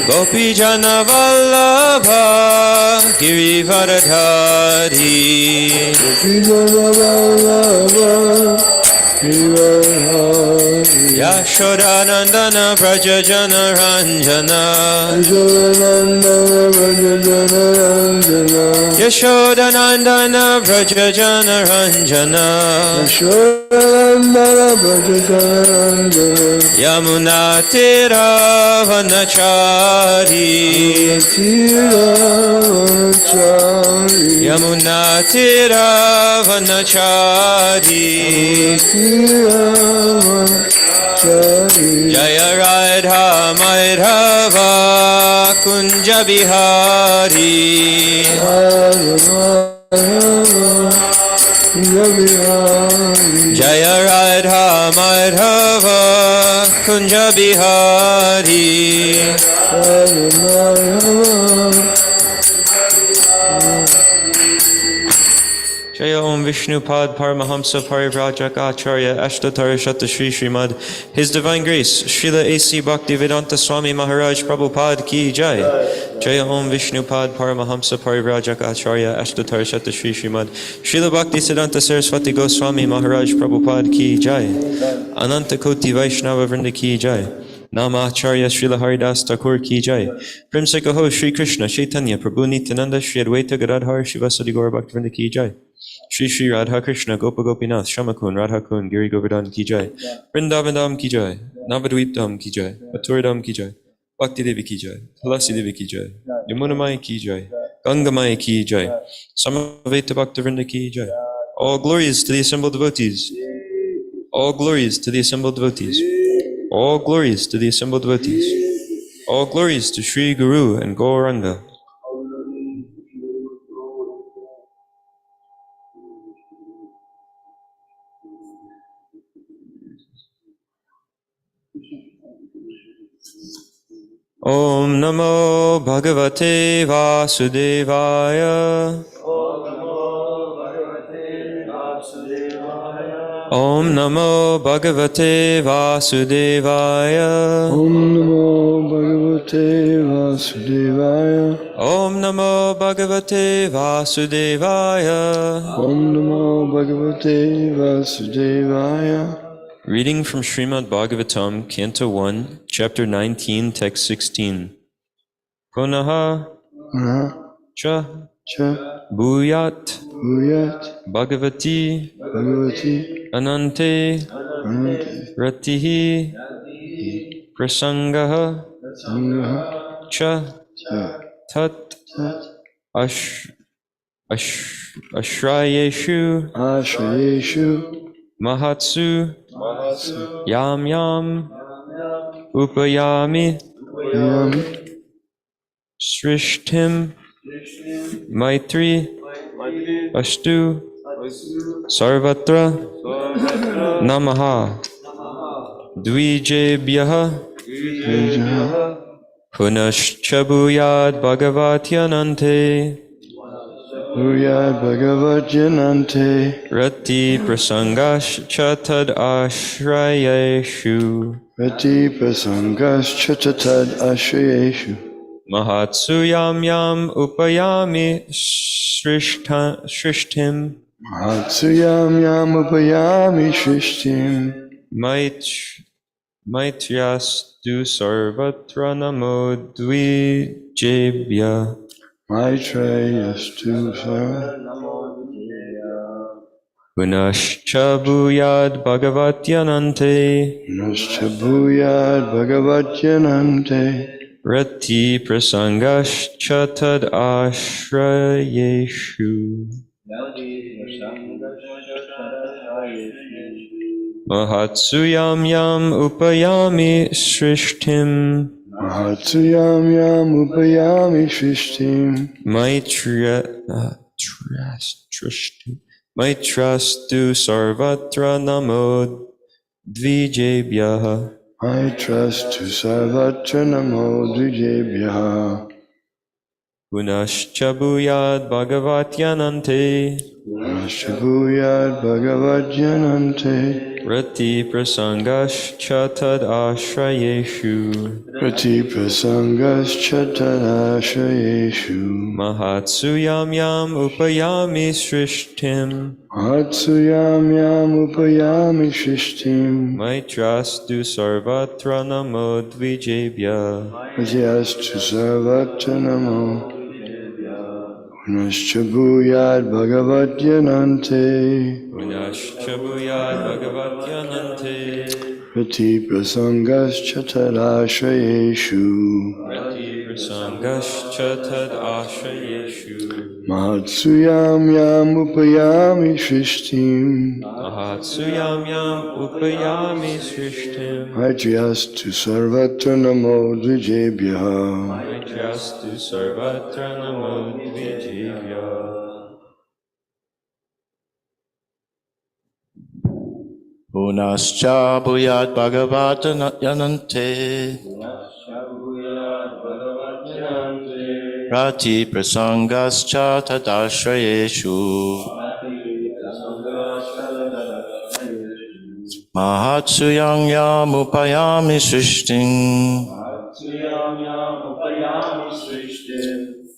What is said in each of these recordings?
Gopijana Vallabha Girivaradhari Yashodanandana Vrajajana Ranjana Yashodanandana Vrajajana Ranjana Yamuna Tira Vanachari Yamuna Tira Vanachari Jaya Radha Madhava Kunja Bihari Jaya Radha Madhava Kunja Bihari Jaya Om Vishnupad Paramahamsa Parivrajak Acharya Ashtatara Shata Shri Srimad His Divine Grace Srila A.C. Bhaktivedanta Swami Maharaj Prabhupada Ki Jai Jaya Om Vishnupad Paramahamsa Parivrajak Acharya Ashtatara Shata Shri Srimad Srila Bhaktisiddhanta Saraswati Goswami Maharaj Prabhupada Ki Jai Ananta Koti Vaishnava Vrinda Ki Jai Nama Acharya Srila Haridas Thakur Ki Jai Primsekaho Shri Krishna Chaitanya Prabhu Nityananda Shri Advaita Gadadhar Shivasadi Gaura Bhaktivinoda Ki Jai Shri Shri Radha Krishna Gopa Gopinath Shamakun Radha Kun Giri Govardhan Ki Jai Vrindavandam Ki Jai Navadvipdam Ki Jai Maturidam Ki Jai Bhakti Devi Ki Jai Tulasi Devi Ki Jai Yamunamai Ki Jai Gangamai Ki Jai Samaveta Bhaktivinoda Ki Jai All glories to the assembled devotees. All glories to the assembled devotees. All glories to the assembled devotees. All glories to Sri Guru and Gauranga. Om Namo Bhagavate Vasudevaya. Om Namo Bhagavate Vasudevaya. Om Namo Bhagavate Vasudevaya. Om Namo Bhagavate Vasudevaya. Om Namo Bhagavate Vasudevaya. Reading from Srimad Bhagavatam, Canto 1, Chapter 19, Text 16. Punaha cha bhuyat Bhagavati Anante Ratihi Prasangaha cha tat ashrayeshu Mahatsu Yam Yam Upayami Srishtim Maitri Astu Sarvatra Namaha Dvijebhyaha Punashchabhuyad Bhagavatyanante Bhuyad Bhagavatyanante Rati Prasangascha Tad Ashrayeshu Rati Prasangascha Tad Ashrayeshu Mahatsu Yam Yam Upayami Srishtim Mahatsu Yam Yam Upayami Srishtim Maitryastu Sarvatra Namo Dvijebhya Maitrayastu Punashchabhuyad Bhagavatyanante Punashchabhuyad Bhagavatyanante Rati Prasangascha Tad Ashrayeshu Mahatsu Yam Yam Upayami Srishtim Mahatsu Yam Yam Upayami Srishtim Maitrastu Sarvatra Namo Dvijebhyaha Maitrastu Sarvatra Namo Dvijebhyaha Punashchabhuyad Bhagavatyanante Punashchabhuyad Bhagavatyanante Rati prasangascha tad ashrayeshu. Rati prasangascha tadashrayeshu. Mahatsu yam yam upayami srishtim. Mahatsuyam yam upayami shrishtim. Maitrastu sarvatra namo dvijebhya. Ajyastu sarvatra namo. Punascha bhuyad bhagavatyanante. Punascha bhuyad bhagavatyanante. Rati prasangascha tadashrayeshu. Rati prasangascha tad ashrayeshu. Mahatsuyam yam upayami shrishtim. Mahatsu yam yam upayami srishtim. Ajyastu sarvatra namo dvijebhya. Maitrastu sarvatra namo dvijebhya. Punascha bhuyat bhagavatanante Rati prasangascha tadashrayeshu Mahatsuyam yam upayami srishtim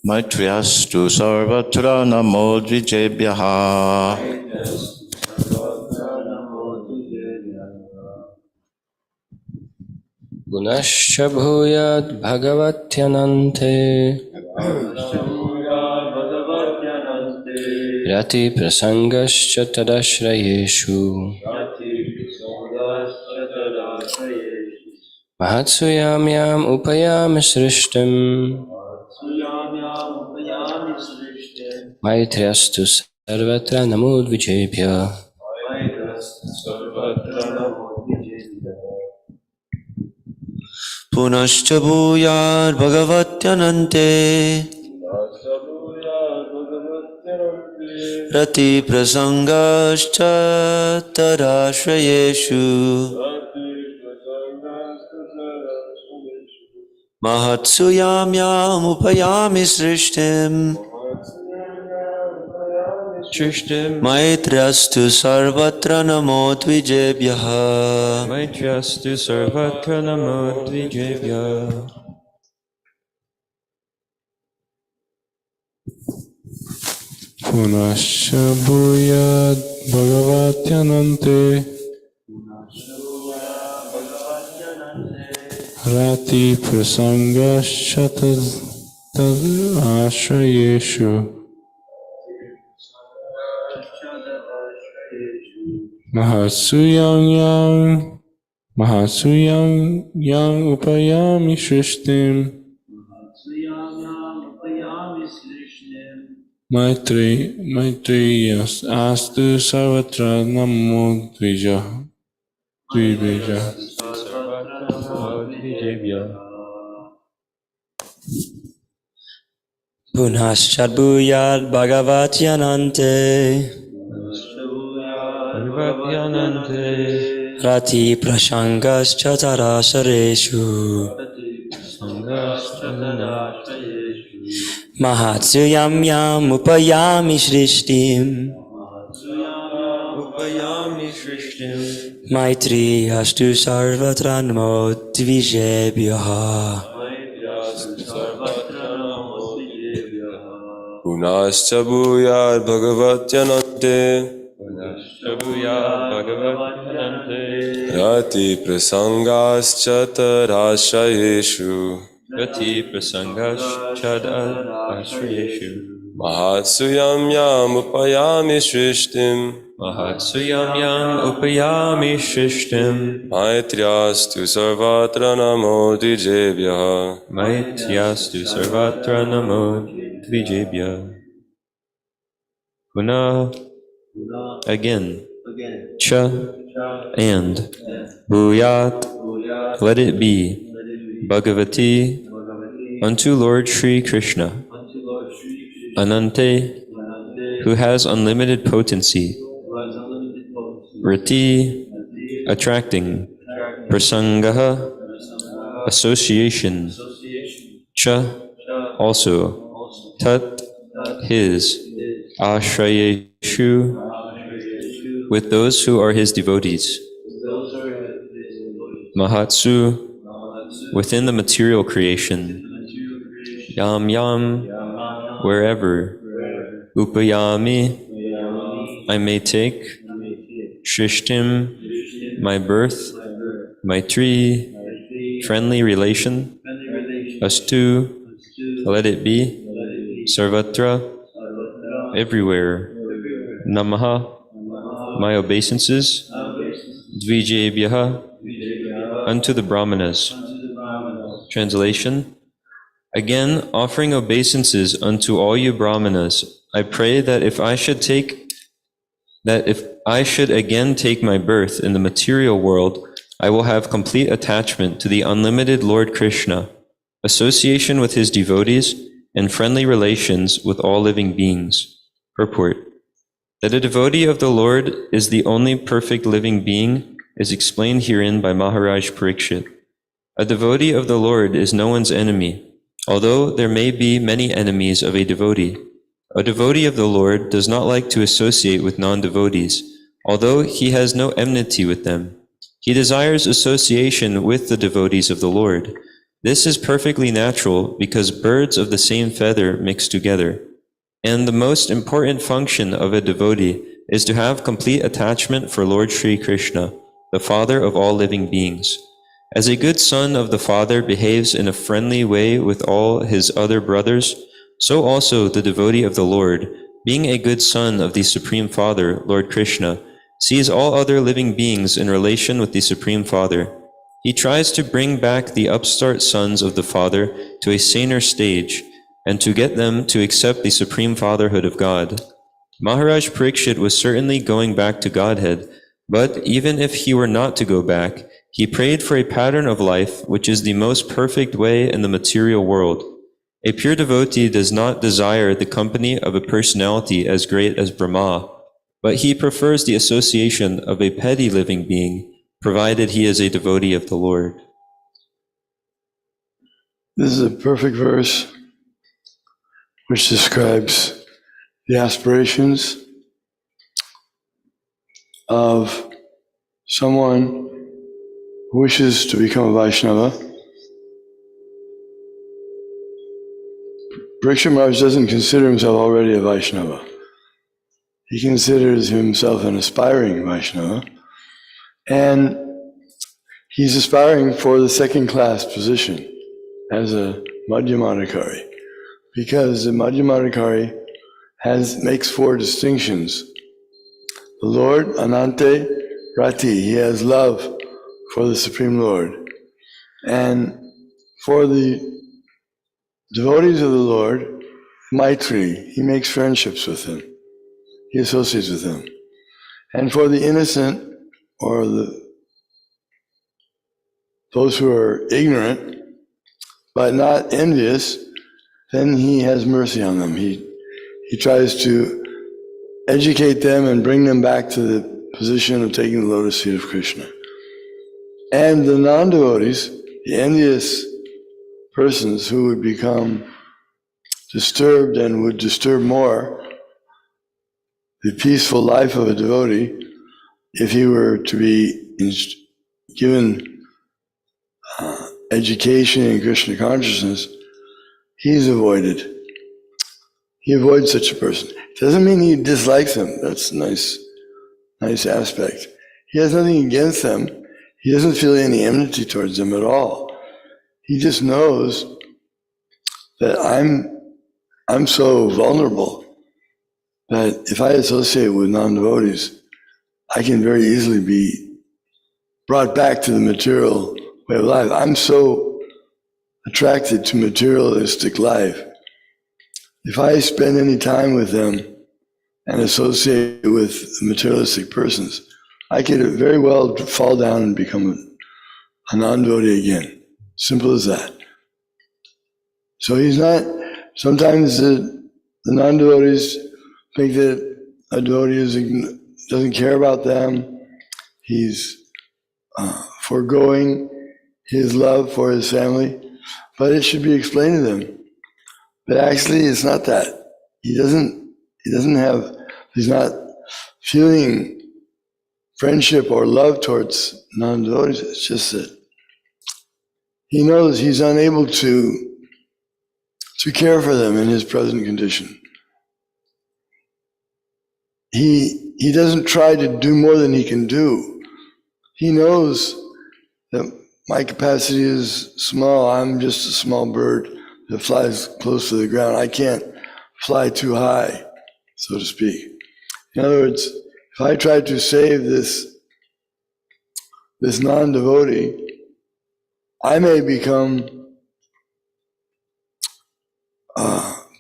Maitriyastu sarvatra namo dvijebhyaha. Punascha bhuyat bhagavatyanante Rati prasangascha tadashrayeshu Mahatsuyam yam upayami srishtim Maitriyastu sarvatra namo dvijebhya. Punascha bhuyat bhagavatyanante Rati prasangascha tadashrayeshu Mahatsuyam yam upayami srishtim Maitrastu sarvatra namo dvijebhyaha. Maitrastu sarvatra namo dvijebhya. Punascha bhuyat bhagavatyanante Rati prasangascha tad ashrayeshu Mahatsuyam yam upayami shrishtim Maitriyas astu sarvatra namo dvijebhya. Punascha bhuyat bhagavatyanante Rati prasangascha tadashrayeshu Mahatsuyam yam upayami srishtim Maitriyastu sarvatra namo dvijebhyaha. Punascha bhuyat bhagavatyanante Rati prasangascha tadashrayeshu Rati prasangascha ashrayeshu. Mahatsuyam yam upayami srishtim Mahatsuyam yam upayami shrishtim. Maitriyastu sarvatra namo dvijebhyaha. Maitrastu sarvatra namo dvijebhya. Puna, again. Cha, and. Bhuyat, let it be. Bhagavati, unto Lord Shri Krishna. Anante, who has unlimited potency. Rati, attracting. Prasangaha, association. Cha, also. Tat, his. Ashrayeshu, with those who are his devotees. Mahatsu, within the material creation. Yam Yam, wherever. Upayami, I may take. Shrishtim, my birth. Maitri, friendly relation. Astu, let it be. Sarvatra, everywhere. Namaha, my obeisances. Dvijebhyaha, unto the Brahmanas. Translation. Again, offering obeisances unto all you Brahmanas, I pray that if I should again take my birth in the material world, I will have complete attachment to the unlimited Lord Krishna, association with his devotees, and friendly relations with all living beings. Purport. That a devotee of the Lord is the only perfect living being is explained herein by Maharaj Parikshit. A devotee of the Lord is no one's enemy, although there may be many enemies of a devotee. A devotee of the Lord does not like to associate with non-devotees, although he has no enmity with them. He desires association with the devotees of the Lord. This is perfectly natural because birds of the same feather mix together. And the most important function of a devotee is to have complete attachment for Lord Sri Krishna, the Father of all living beings. As a good son of the Father behaves in a friendly way with all his other brothers, so also the devotee of the Lord, being a good son of the Supreme Father, Lord Krishna, sees all other living beings in relation with the Supreme Father. He tries to bring back the upstart sons of the Father to a saner stage, and to get them to accept the Supreme Fatherhood of God. Maharaj Parikshit was certainly going back to Godhead, but even if he were not to go back, he prayed for a pattern of life which is the most perfect way in the material world. A pure devotee does not desire the company of a personality as great as Brahma, but he prefers the association of a petty living being, provided he is a devotee of the Lord. This is a perfect verse which describes the aspirations of someone who wishes to become a Vaishnava. Parikshit Maharaj doesn't consider himself already a Vaishnava. He considers himself an aspiring Vaishnava, and he's aspiring for the second-class position as a Madhyamadikari, because the Madhyamadikari makes four distinctions. The Lord, Anante Rati, he has love for the Supreme Lord. And for the devotees of the Lord, Maitri, he makes friendships with them. He associates with them. And for the innocent, or those who are ignorant, but not envious, then he has mercy on them. He tries to educate them and bring them back to the position of taking the lotus feet of Krishna. And the non-devotees, the envious persons who would become disturbed and would disturb more the peaceful life of a devotee, if he were to be given education in Krishna consciousness, he's avoided. He avoids such a person. Doesn't mean he dislikes them. That's a nice aspect. He has nothing against them. He doesn't feel any enmity towards them at all. He just knows that I'm so vulnerable that if I associate with non-devotees, I can very easily be brought back to the material way of life. I'm so attracted to materialistic life. If I spend any time with them and associate with materialistic persons, I could very well fall down and become a non-devotee again. Simple as that. So he's not, sometimes the non-devotees think that a devotee doesn't care about them. He's foregoing his love for his family, but it should be explained to them. But actually, it's not that. He's not feeling friendship or love towards non-devotees. It's just that he knows he's unable to care for them in his present condition. He doesn't try to do more than he can do. He knows that my capacity is small. I'm just a small bird that flies close to the ground. I can't fly too high, so to speak. In other words, if I try to save this non-devotee, I may become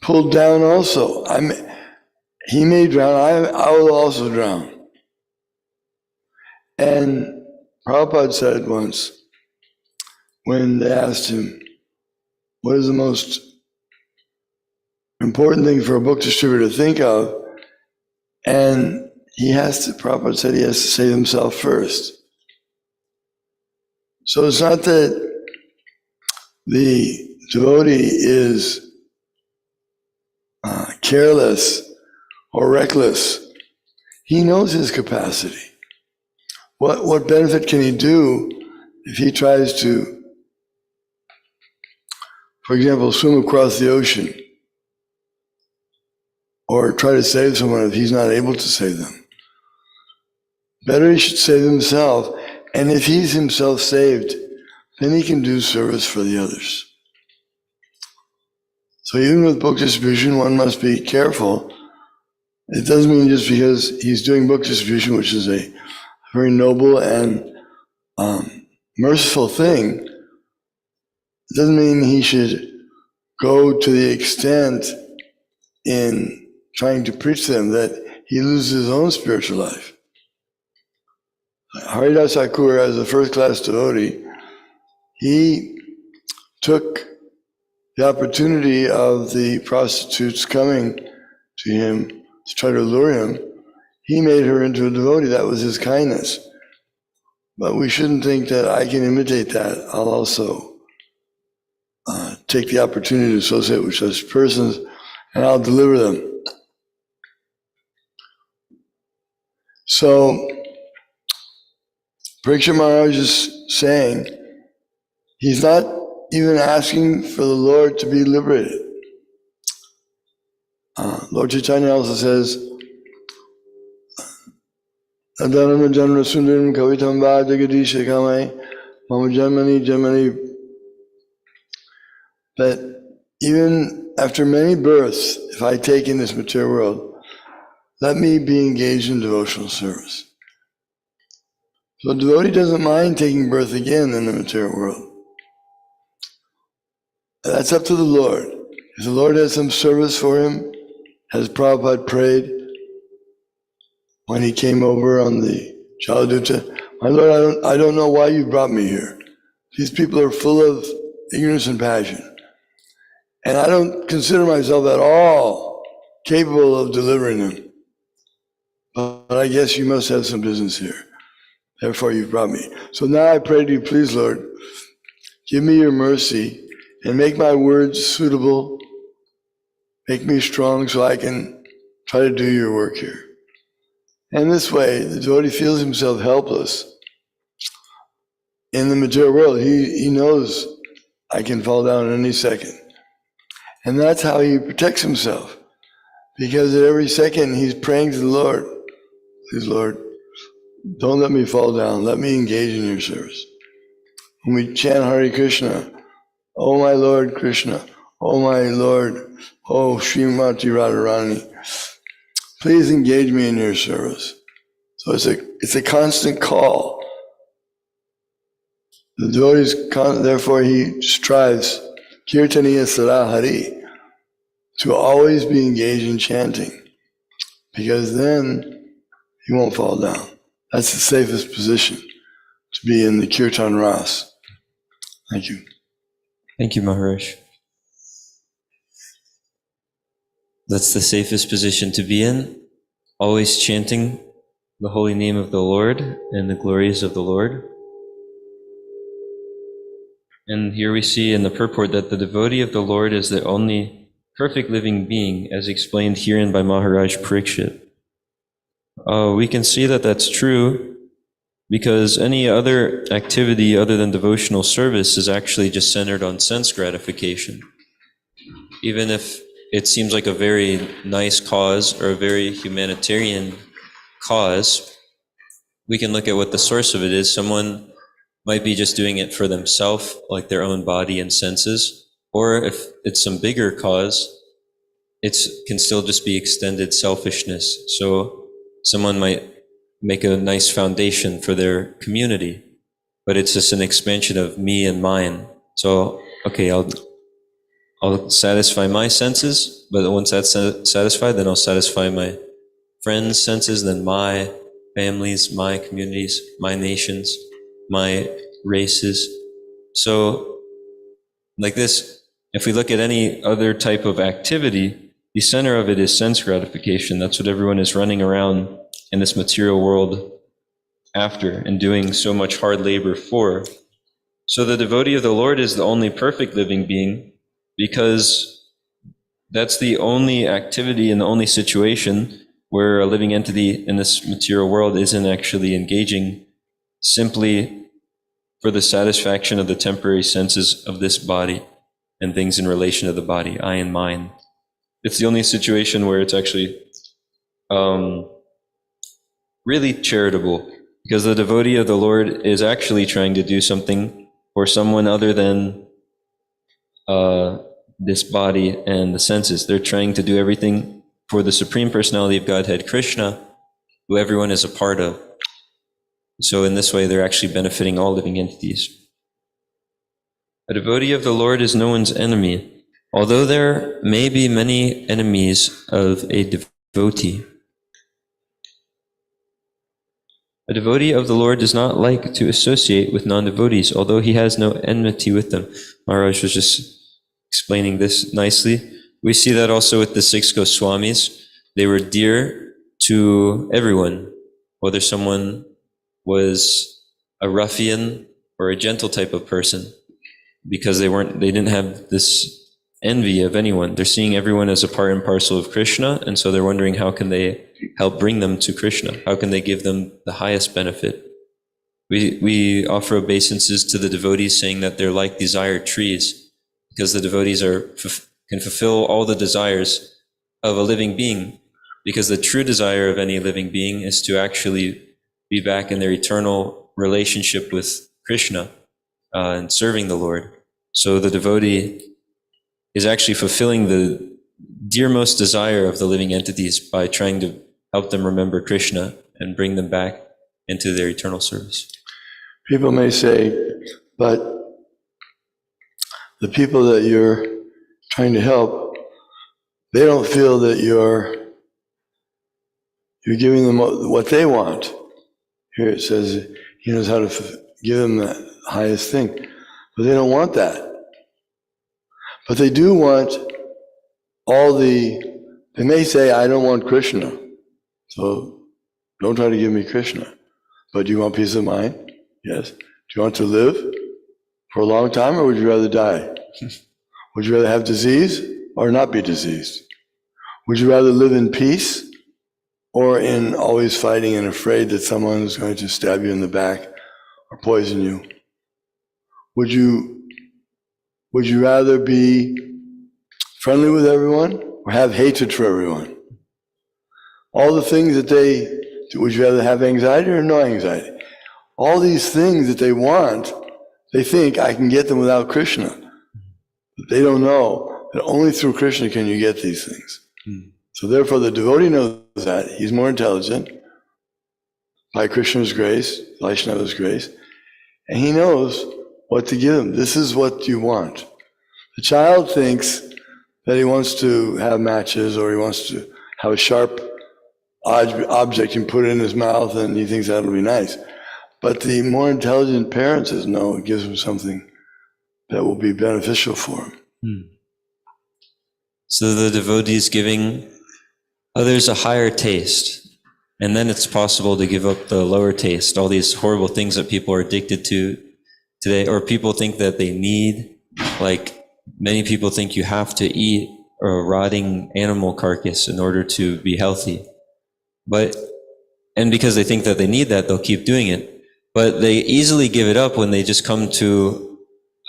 pulled down also. He may drown, I will also drown. And Prabhupada said once, when they asked him, what is the most important thing for a book distributor to think of? And Prabhupada said he has to save himself first. So it's not that the devotee is careless or reckless. He knows his capacity. What benefit can he do if he tries to, for example, swim across the ocean or try to save someone if he's not able to save them? Better he should save himself, and if he's himself saved, then he can do service for the others. So even with book distribution, one must be careful. It doesn't mean just because he's doing book distribution, which is a very noble and merciful thing, it doesn't mean he should go to the extent in trying to preach to them that he loses his own spiritual life. Haridas Thakur, as a first-class devotee, he took the opportunity of the prostitutes coming to him to try to lure him. He made her into a devotee. That was his kindness. But we shouldn't think that I can imitate that. I'll also take the opportunity to associate with such persons, and I'll deliver them. So, Parikshit Maharaj is saying, he's not even asking for the Lord to be liberated. Lord Chaitanya also says, Adhanama janma sundaram kavitam va jagadisha kamai mama janmani. That even after many births, if I take in this material world, let me be engaged in devotional service. So a devotee doesn't mind taking birth again in the material world. That's up to the Lord. If the Lord has some service for him, as Prabhupada prayed when he came over on the Jaladuta, my Lord, I don't know why you brought me here. These people are full of ignorance and passion. And I don't consider myself at all capable of delivering them. But I guess you must have some business here. Therefore you've brought me. So now I pray to you, please, Lord, give me your mercy and make my words suitable. Make me strong so I can try to do your work here. And this way, the devotee feels himself helpless. In the material world, he knows I can fall down any second. And that's how he protects himself. Because at every second, he's praying to the Lord. Please, Lord, don't let me fall down. Let me engage in your service. When we chant Hare Krishna, oh my Lord Krishna, oh my Lord, oh Srimati Radharani, please engage me in your service. So it's a constant call. The devotee, therefore he strives, Kirtaniya Sada Hari, to always be engaged in chanting, because then he won't fall down. That's the safest position, to be in the Kirtan Ras. Thank you. Thank you, Maharaj. That's the safest position to be in, always chanting the holy name of the Lord and the glories of the Lord. And here we see in the purport that the devotee of the Lord is the only perfect living being, as explained herein by Maharaj Parikshit. We can see that that's true because any other activity other than devotional service is actually just centered on sense gratification. Even if it seems like a very nice cause or a very humanitarian cause, we can look at what the source of it is. Someone might be just doing it for themselves, like their own body and senses, or if it's some bigger cause, it can still just be extended selfishness. So someone might make a nice foundation for their community, but it's just an expansion of me and mine. So, okay, I'll satisfy my senses, but once that's satisfied, then I'll satisfy my friends' senses, then my families, my communities, my nations, my races. So, like this, if we look at any other type of activity, the center of it is sense gratification. That's what everyone is running around in this material world after and doing so much hard labor for. So the devotee of the Lord is the only perfect living being, because that's the only activity and the only situation where a living entity in this material world isn't actually engaging simply for the satisfaction of the temporary senses of this body and things in relation to the body, I and mine. It's the only situation where it's actually really charitable, because the devotee of the Lord is actually trying to do something for someone other than this body and the senses. They're trying to do everything for the Supreme Personality of Godhead, Krishna, who everyone is a part of. So in this way, they're actually benefiting all living entities. A devotee of the Lord is no one's enemy, although there may be many enemies of a devotee. A devotee of the Lord does not like to associate with non-devotees, although he has no enmity with them. Maharaj was just explaining this nicely. We see that also with the 6 Goswamis. They were dear to everyone, whether someone was a ruffian or a gentle type of person, because they didn't have this envy of anyone. They're seeing everyone as a part and parcel of Krishna, and so they're wondering how can they help bring them to Krishna? How can they give them the highest benefit? We offer obeisances to the devotees, saying that they're like desired trees, because the devotees can fulfill all the desires of a living being, because the true desire of any living being is to actually be back in their eternal relationship with Krishna and serving the Lord. So the devotee is actually fulfilling the dearmost desire of the living entities by trying to help them remember Krishna and bring them back into their eternal service. People may say, but the people that you're trying to help, they don't feel that you're giving them what they want. Here it says he knows how to give them the highest thing, but they don't want that. But they do want they may say, I don't want Krishna, so don't try to give me Krishna. But do you want peace of mind? Yes. Do you want to live for a long time, or would you rather die? Would you rather have disease or not be diseased? Would you rather live in peace or in always fighting and afraid that someone is going to stab you in the back or poison you? Would you rather be friendly with everyone or have hatred for everyone? All the things that would you rather have anxiety or no anxiety? All these things that they want, they think I can get them without Krishna. But they don't know that only through Krishna can you get these things. So therefore the devotee knows that. He's more intelligent by Krishna's grace, Vaishnava's grace, and he knows what to give them. This is what you want. The child thinks that he wants to have matches, or he wants to have a sharp object and put it in his mouth, and he thinks that'll be nice. But the more intelligent parent says, no, it gives him something that will be beneficial for him. So the devotee is giving others a higher taste, and then it's possible to give up the lower taste, all these horrible things that people are addicted to today, or people think that they need, like many people think you have to eat a rotting animal carcass in order to be healthy. And because they think that they need that, they'll keep doing it. But they easily give it up when they just come to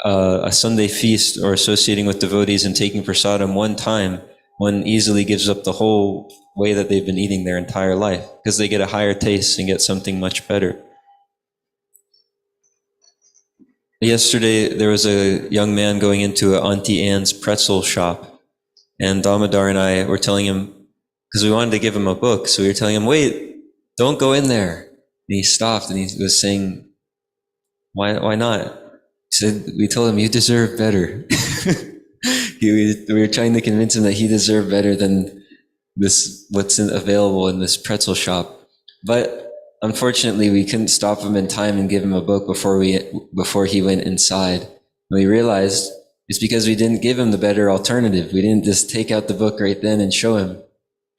a Sunday feast or associating with devotees and taking prasadam one time. One easily gives up the whole way that they've been eating their entire life because they get a higher taste and get something much better. Yesterday, there was a young man going into Auntie Anne's pretzel shop, and Damodar and I were telling him, because we wanted to give him a book, so we were telling him, wait, don't go in there. And he stopped and he was saying, why not? He said, we told him, you deserve better. We were trying to convince him that he deserved better than this, what's available in this pretzel shop. But unfortunately, we couldn't stop him in time and give him a book before he went inside. And we realized it's because we didn't give him the better alternative. We didn't just take out the book right then and show him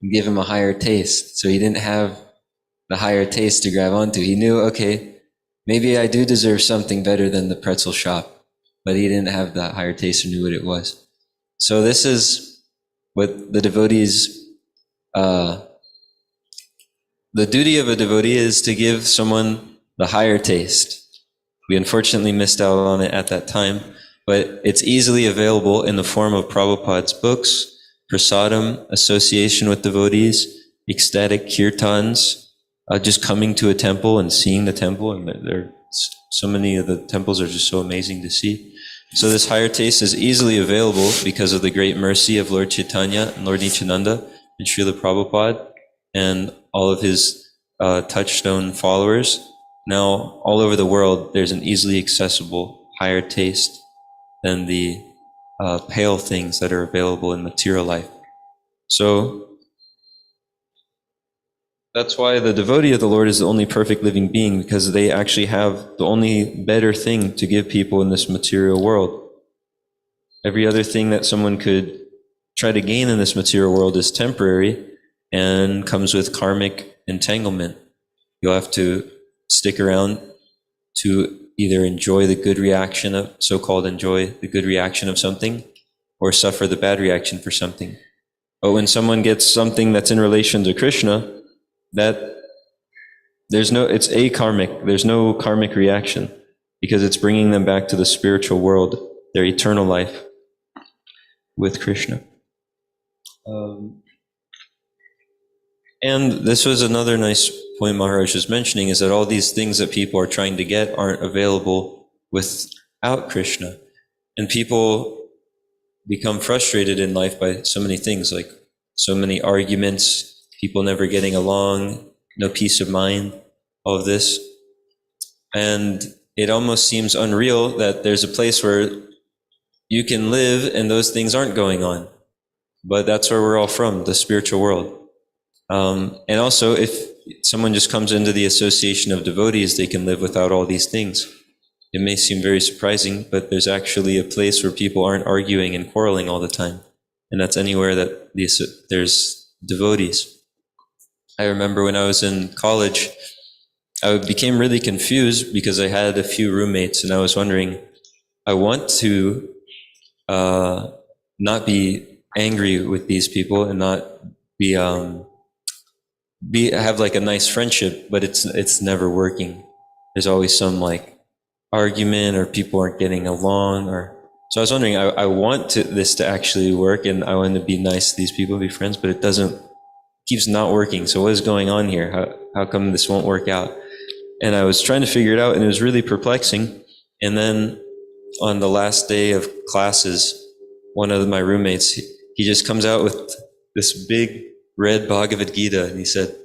and give him a higher taste. So he didn't have the higher taste to grab onto. He knew, okay, maybe I do deserve something better than the pretzel shop, but he didn't have that higher taste or knew what it was. So this is what the devotees, the duty of a devotee is to give someone the higher taste. We unfortunately missed out on it at that time, but it's easily available in the form of Prabhupada's books, prasadam, association with devotees, ecstatic kirtans, just coming to a temple and seeing the temple, and there so many of the temples are just so amazing to see. So this higher taste is easily available because of the great mercy of Lord Chaitanya and Lord Nityananda and Srila Prabhupada and all of his touchstone followers. Now, all over the world, there's an easily accessible higher taste than the pale things that are available in material life. So that's why the devotee of the Lord is the only perfect living being, because they actually have the only better thing to give people in this material world. Every other thing that someone could try to gain in this material world is temporary and comes with karmic entanglement. You'll have to stick around to either enjoy the good reaction of, so-called enjoy the good reaction of something, or suffer the bad reaction for something. But when someone gets something that's in relation to Krishna, that it's akarmic, there's no karmic reaction, because it's bringing them back to the spiritual world, their eternal life with Krishna. And this was another nice point Maharaj was mentioning, is that all these things that people are trying to get aren't available without Krishna. And people become frustrated in life by so many things, like so many arguments, people never getting along, no peace of mind, all of this. And it almost seems unreal that there's a place where you can live and those things aren't going on. But that's where we're all from, the spiritual world. And also, if someone just comes into the association of devotees, they can live without all these things. It may seem very surprising, but there's actually a place where people aren't arguing and quarreling all the time. And that's anywhere that there's devotees. I remember when I was in college, I became really confused because I had a few roommates and I was wondering, I want to not be angry with these people and not have like a nice friendship, but it's never working. There's always some like argument, or people aren't getting along, so I was wondering, I want this to actually work, and I want to be nice to these people, be friends, but it keeps not working. So what is going on here? How come this won't work out? And I was trying to figure it out, and it was really perplexing. And then on the last day of classes, one of my roommates, he just comes out with this big red Bhagavad Gita, and he said,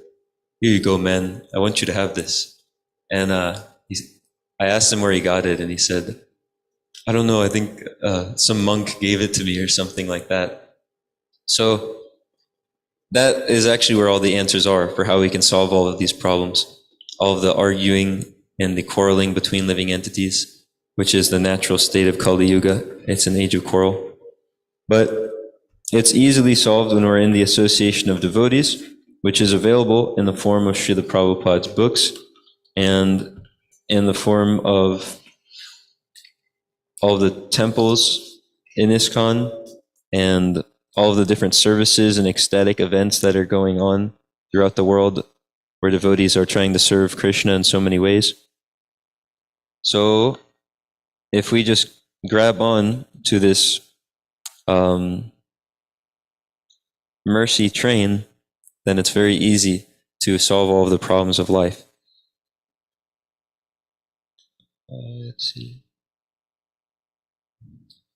"Here you go, man. I want you to have this." And I asked him where he got it, and he said, "I don't know. I think some monk gave it to me," or something like that. So that is actually where all the answers are for how we can solve all of these problems, all of the arguing and the quarreling between living entities, which is the natural state of Kali Yuga. It's an age of quarrel. But it's easily solved when we're in the association of devotees, which is available in the form of Srila Prabhupada's books and in the form of all the temples in ISKCON and all of the different services and ecstatic events that are going on throughout the world where devotees are trying to serve Krishna in so many ways. So if we just grab on to this mercy train, then it's very easy to solve all of the problems of life. Let's see.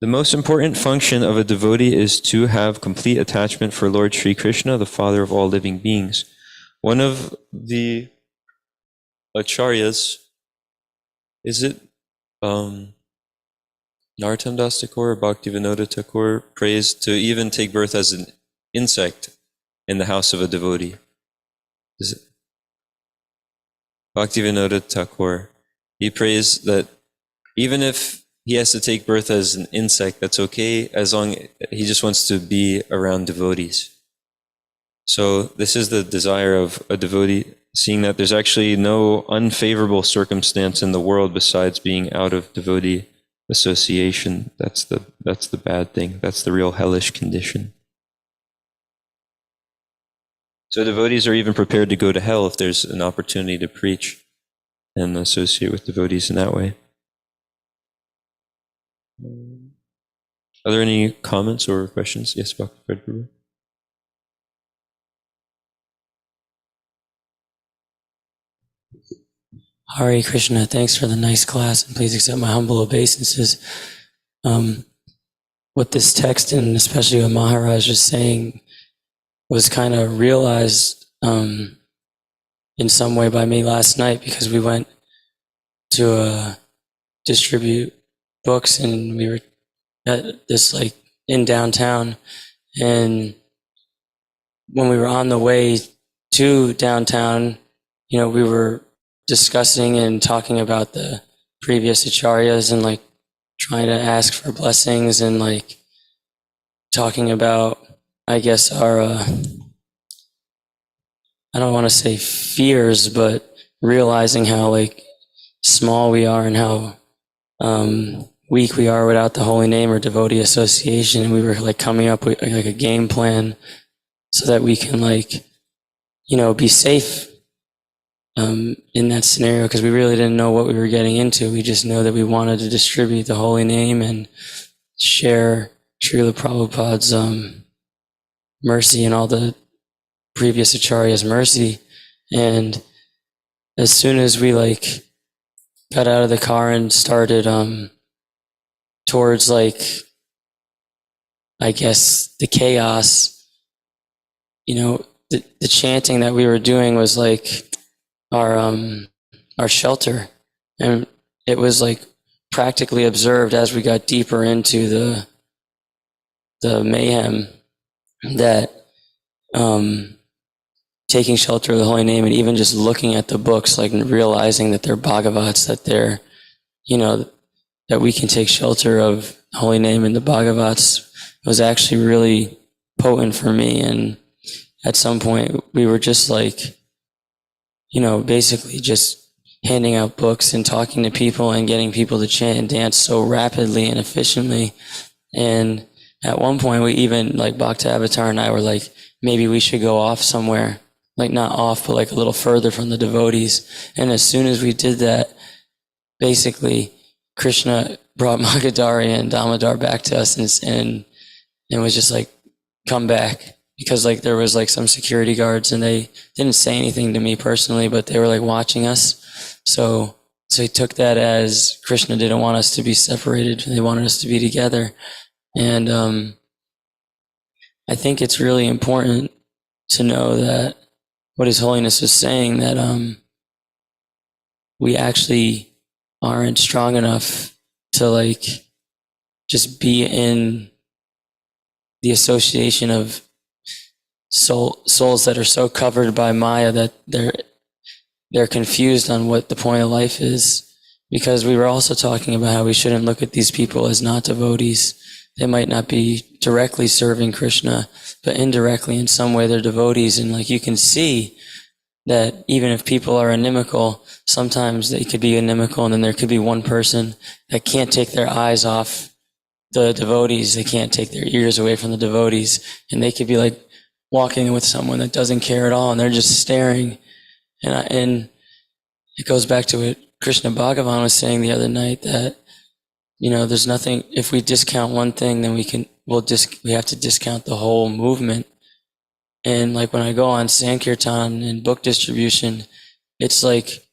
The most important function of a devotee is to have complete attachment for Lord Sri Krishna, the Father of all living beings. One of the acharyas, is it Narottam Das Thakur or Bhaktivinoda Thakur, praised to even take birth as an insect in the house of a devotee. Is it Bhaktivinoda Thakur? He praised that even if he has to take birth as an insect, that's okay, as long as he just wants to be around devotees. So this is the desire of a devotee, seeing that there's actually no unfavorable circumstance in the world besides being out of devotee association. That's the bad thing. That's the real hellish condition. So devotees are even prepared to go to hell if there's an opportunity to preach and associate with devotees in that way. Are there any comments or questions? Yes, Prabhu. Hare Krishna, thanks for the nice class, and please accept my humble obeisances. What this text, and especially what Maharaj was saying, was kind of realized in some way by me last night, because we went to distribute books, and we were at this in downtown, and when we were on the way to downtown, we were discussing and talking about the previous acharyas and trying to ask for blessings and talking about, I guess, our I don't want to say fears, but realizing how small we are and how weak we are without the holy name or devotee association. And we were coming up with a game plan so that we can be safe in that scenario, because we really didn't know what we were getting into. We just know that we wanted to distribute the holy name and share Srila Prabhupada's mercy and all the previous acharyas' mercy. And as soon as we got out of the car and started towards I guess the chaos, the chanting that we were doing was our shelter, and it was practically observed as we got deeper into the mayhem that taking shelter of the holy name, and even just looking at the books, realizing that they're Bhagavats, that they're that we can take shelter of the holy name in the Bhagavats, was actually really potent for me. And at some point we were just basically just handing out books and talking to people and getting people to chant and dance so rapidly and efficiently. And at one point we even, Bhakta Avatar and I were maybe we should go off somewhere, not off, but a little further from the devotees. And as soon as we did that, basically Krishna brought Magadari and Damodar back to us and was just come back. Because there was some security guards, and they didn't say anything to me personally, but they were watching us. So he took that as Krishna didn't want us to be separated. They wanted us to be together. And I think it's really important to know that what His Holiness is saying, that we actually aren't strong enough to just be in the association of souls that are so covered by Maya that they're confused on what the point of life is. Because we were also talking about how we shouldn't look at these people as not devotees. They might not be directly serving Krishna, but indirectly in some way they're devotees. And you can see that even if people are inimical, sometimes they could be inimical, and then there could be one person that can't take their eyes off the devotees. They can't take their ears away from the devotees, and they could be walking with someone that doesn't care at all, and they're just staring. And it goes back to what Krishna Bhagavan was saying the other night that, there's nothing, if we discount one thing, then we have to discount the whole movement. And like when I go on Sankirtan and book distribution, it's like,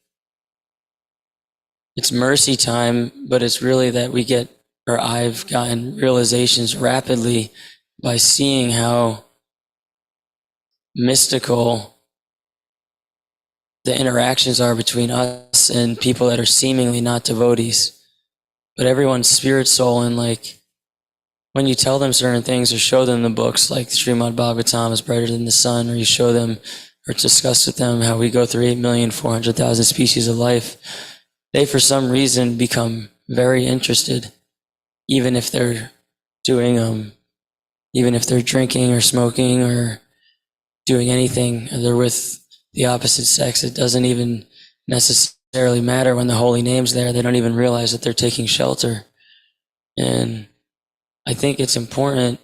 it's mercy time, but it's really that I've gotten realizations rapidly by seeing how mystical the interactions are between us and people that are seemingly not devotees, but everyone's spirit soul. And like when you tell them certain things or show them the books, like Srimad Bhagavatam is brighter than the sun, or you show them or discuss with them how we go through 8,400,000 species of life, they for some reason become very interested, even if they're doing, even if they're drinking or smoking or doing anything, they're with the opposite sex. It doesn't even necessarily matter when the holy name's there. They don't even realize that they're taking shelter. And I think it's important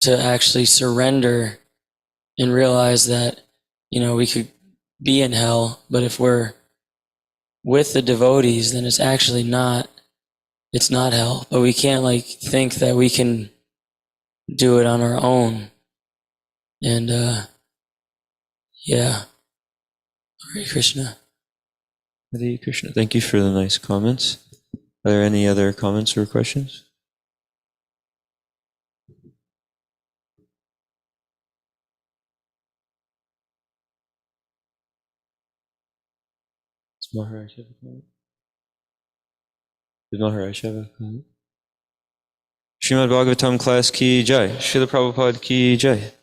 to actually surrender and realize that, we could be in hell, but if we're with the devotees, then it's not hell. But we can't think that we can do it on our own. And yeah. Hare Krishna. Hare Krishna. Thank you for the nice comments. Are there any other comments or questions? Does Maharaj have a comment? Did Maharaj have a comment? Srimad Bhagavatam class ki jai. Srila Prabhupada ki jai.